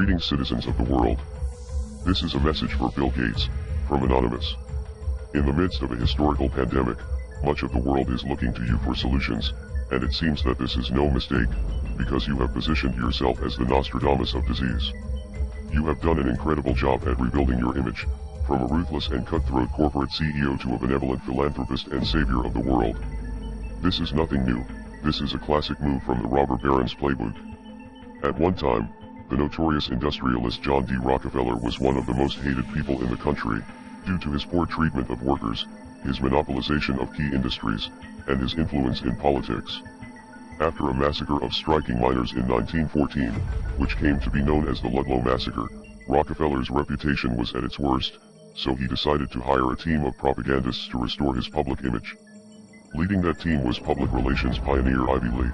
Greetings, citizens of the world. This is a message for Bill Gates, from Anonymous. In the midst of a historical pandemic, much of the world is looking to you for solutions, and it seems that this is no mistake, because you have positioned yourself as the Nostradamus of disease. You have done an incredible job at rebuilding your image, from a ruthless and cutthroat corporate CEO to a benevolent philanthropist and savior of the world. This is nothing new. This is a classic move from the robber baron's playbook. At one time, the notorious industrialist John D. Rockefeller was one of the most hated people in the country, due to his poor treatment of workers, his monopolization of key industries, and his influence in politics. After a massacre of striking miners in 1914, which came to be known as the Ludlow Massacre, Rockefeller's reputation was at its worst, so he decided to hire a team of propagandists to restore his public image. Leading that team was public relations pioneer Ivy Lee.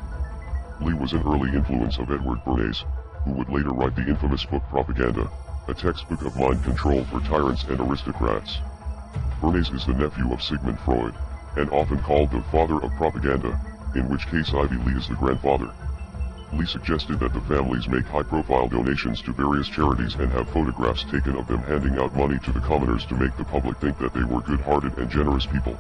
Lee was an early influence of Edward Bernays, who would later write the infamous book Propaganda, a textbook of mind control for tyrants and aristocrats. Bernays is the nephew of Sigmund Freud, and often called the father of propaganda, in which case Ivy Lee is the grandfather. Lee suggested that the families make high-profile donations to various charities and have photographs taken of them handing out money to the commoners to make the public think that they were good-hearted and generous people.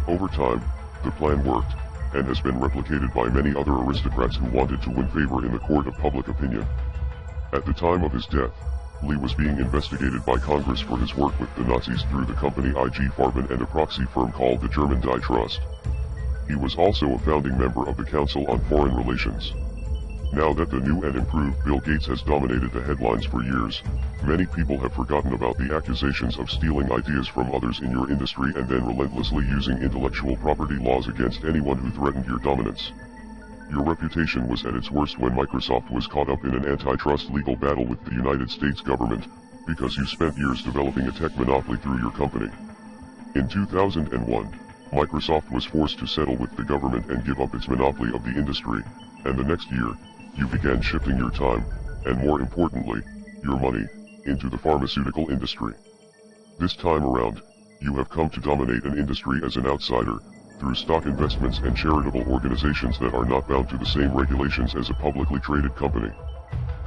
Over time, the plan worked, and has been replicated by many other aristocrats who wanted to win favor in the court of public opinion. At the time of his death, Lee was being investigated by Congress for his work with the Nazis through the company IG Farben and a proxy firm called the German Die Trust. He was also a founding member of the Council on Foreign Relations. Now that the new and improved Bill Gates has dominated the headlines for years, many people have forgotten about the accusations of stealing ideas from others in your industry and then relentlessly using intellectual property laws against anyone who threatened your dominance. Your reputation was at its worst when Microsoft was caught up in an antitrust legal battle with the United States government, because you spent years developing a tech monopoly through your company. In 2001, Microsoft was forced to settle with the government and give up its monopoly of the industry, and the next year, you began shifting your time, and more importantly, your money, into the pharmaceutical industry. This time around, you have come to dominate an industry as an outsider, through stock investments and charitable organizations that are not bound to the same regulations as a publicly traded company.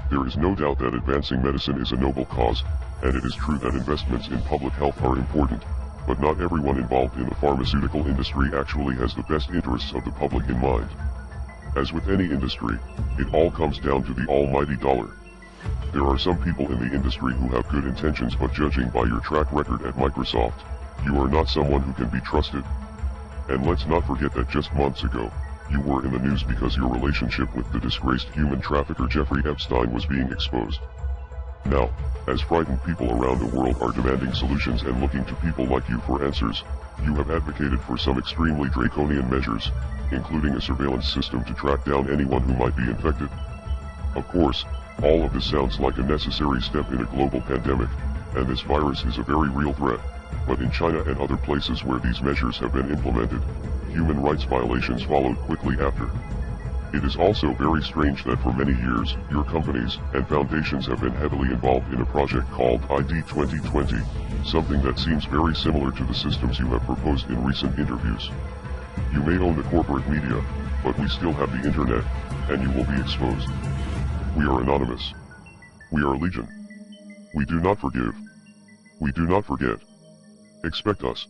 There is no doubt that advancing medicine is a noble cause, and it is true that investments in public health are important, but not everyone involved in the pharmaceutical industry actually has the best interests of the public in mind. As with any industry, it all comes down to the almighty dollar. There are some people in the industry who have good intentions, but judging by your track record at Microsoft, you are not someone who can be trusted. And let's not forget that just months ago, you were in the news because your relationship with the disgraced human trafficker Jeffrey Epstein was being exposed. Now, as frightened people around the world are demanding solutions and looking to people like you for answers, you have advocated for some extremely draconian measures, including a surveillance system to track down anyone who might be infected. Of course, all of this sounds like a necessary step in a global pandemic, and this virus is a very real threat, but in China and other places where these measures have been implemented, human rights violations followed quickly after. It is also very strange that for many years, your companies and foundations have been heavily involved in a project called ID 2020, something that seems very similar to the systems you have proposed in recent interviews. You may own the corporate media, but we still have the internet, and you will be exposed. We are anonymous. We are Legion. We do not forgive. We do not forget. Expect us.